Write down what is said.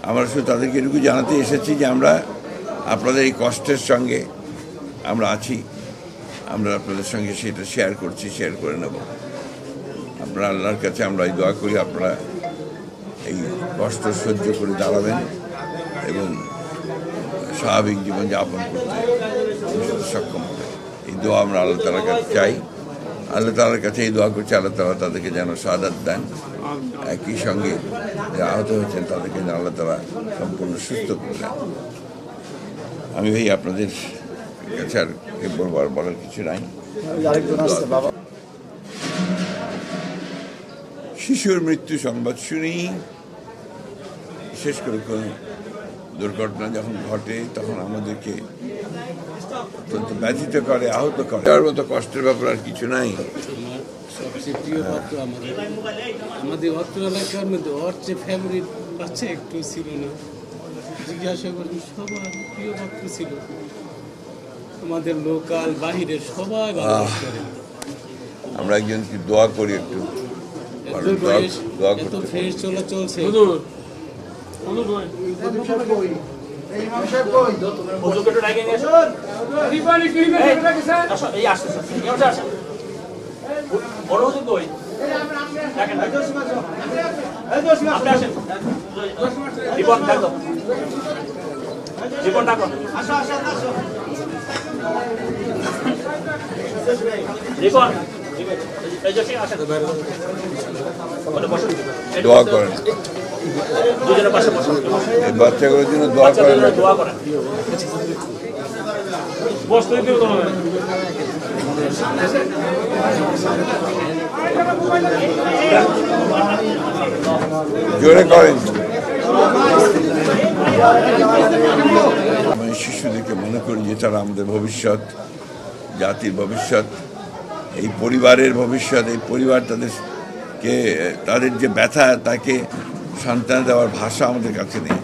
আমরা শুধু তাদেরকে এটুকু জানাতে এসেছি যে আমরা আপনাদের এই কষ্টের সঙ্গে আমরা আছি, আমরা আপনাদের সঙ্গে সেটা শেয়ার করছি, শেয়ার করে নেব। আপনারা আল্লাহর কাছে আমরা এই দোয়া করি আপনারা এই কষ্ট সহ্য করে দাঁড়াবেন এবং স্বাভাবিক জীবনযাপন করতে সক্ষম হবেন। এই দোয়া আমরা আল্লাহ তাআলার কাছে চাই, আল্লাহ তাআলার কাছে এই দোয়া করছি আল্লাহ তাআলা তাদেরকে যেন শাহাদাত দেন, একই সঙ্গে যারা আহত হয়েছেন তাদেরকে যেন আল্লাহ তাআলা সম্পূর্ণ সুস্থ করে দেন। আমি ভাই আপনাদের কাছে আর বলার কিছু নাই। শিশুর মৃত্যু সংবাদ শুনি, বিশেষ করে কোনো দুর্ঘটনা যখন ঘটে তখন আমাদেরকে অত্যন্ত ব্যথিত করে, আহত করে। তার মতো কষ্টের ব্যাপার আর কিছু নাই। সবচেয়ে প্রিয় পাত্র আমাদের অত্র এলাকার মধ্যে ওর যে ফ্যামিলির বাচ্চা একটু ছিল না, জিজ্ঞাসা করি সবার প্রিয় পাত্র ছিল। আমাদের লোকাল বাহিরের সবাই ভালো করে। আমরা একজনকে দোয়া করি, একটু দোয়া করতে ফ্রেশ চলছে। দোয়া করেন, এই বাচ্চাগুলোর জন্য দোয়া করেন। জোরে করেন। আমি শিশুদেরকে মনে করি যে তারা আমাদের ভবিষ্যৎ, জাতির ভবিষ্যৎ, এই পরিবারের ভবিষ্যৎ। এই পরিবার তাদের যে ব্যথা তাকে সন্তান দেওয়ার ভাষা আমাদের কাছে নেই।